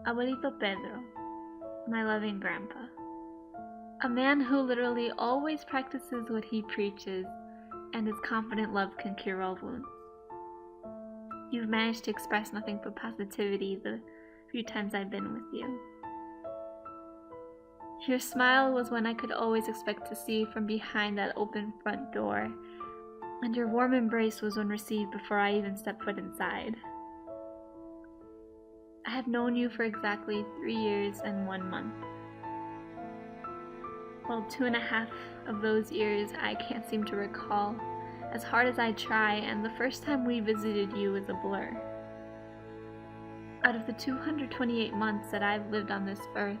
Abuelito Pedro, my loving grandpa. A man who literally always practices what he preaches, and his confident love can cure all wounds. You've managed to express nothing but positivity the few times I've been with you. Your smile was one I could always expect to see from behind that open front door, and your warm embrace was one received before I even stepped foot inside. I have known you for exactly 3 years and 1 month. Well, 2.5 of those years I can't seem to recall, as hard as I try, and the first time we visited you is a blur. Out of the 228 months that I've lived on this earth,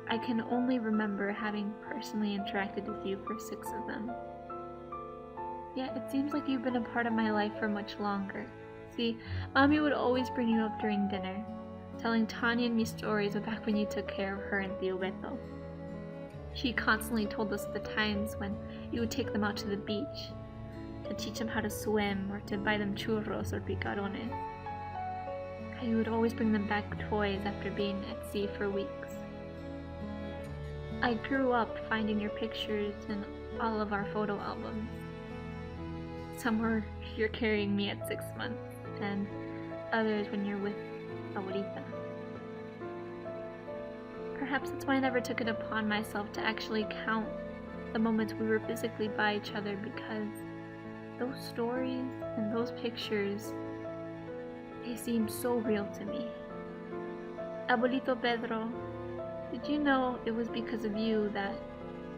I can only remember having personally interacted with you for 6 of them. Yet it seems like you've been a part of my life for much longer. See, Mommy would always bring you up during dinner, telling Tanya and me stories of back when you took care of her and Tío Beto. She constantly told us the times when you would take them out to the beach, to teach them how to swim or to buy them churros or picarones. How you would always bring them back toys after being at sea for weeks. I grew up finding your pictures in all of our photo albums. Some where you're carrying me at 6 months, and others when you're with Abuelita. Perhaps that's why I never took it upon myself to actually count the moments we were physically by each other, because those stories and those pictures, they seem so real to me. Abuelito Pedro, did you know it was because of you that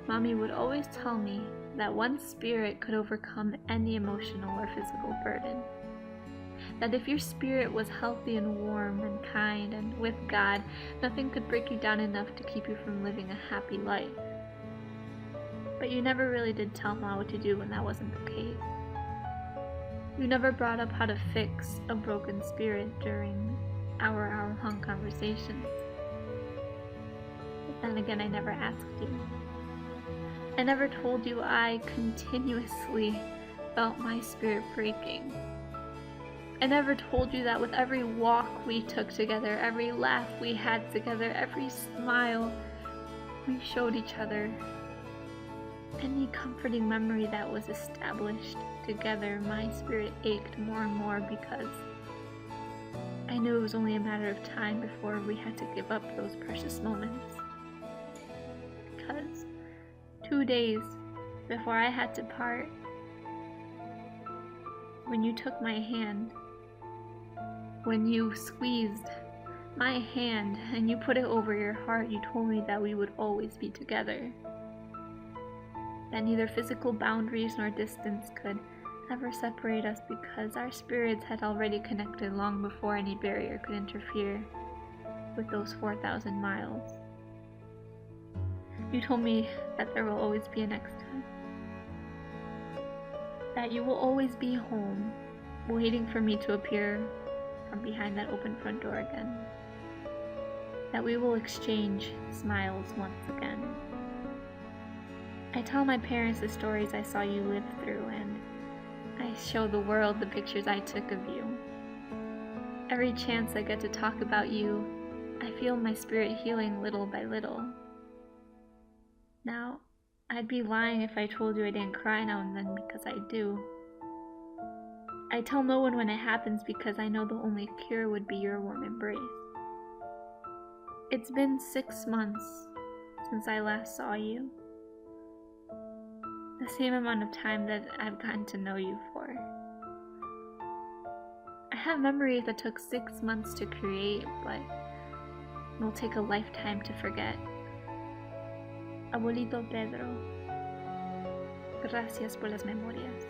Mommy would always tell me that one spirit could overcome any emotional or physical burden? That if your spirit was healthy and warm and kind and with God, nothing could break you down enough to keep you from living a happy life. But you never really did tell Ma what to do when that wasn't the case. You never brought up how to fix a broken spirit during our hour-long conversations. But then again, I never asked you. I never told you I continuously felt my spirit breaking. I never told you that with every walk we took together, every laugh we had together, every smile we showed each other, any comforting memory that was established together, my spirit ached more and more, because I knew it was only a matter of time before we had to give up those precious moments. Because 2 days before I had to part, when you took my hand, when you squeezed my hand and you put it over your heart, you told me that we would always be together. That neither physical boundaries nor distance could ever separate us, because our spirits had already connected long before any barrier could interfere with those 4,000 miles. You told me that there will always be a next time. That you will always be home, waiting for me to appear from behind that open front door again. That we will exchange smiles once again. I tell my parents the stories I saw you live through, and I show the world the pictures I took of you. Every chance I get to talk about you, I feel my spirit healing little by little. Now, I'd be lying if I told you I didn't cry now and then, because I do. I tell no one when it happens, because I know the only cure would be your warm embrace. It's been 6 months since I last saw you. The same amount of time that I've gotten to know you for. I have memories that took 6 months to create, but will take a lifetime to forget. Abuelito Pedro, gracias por las memorias.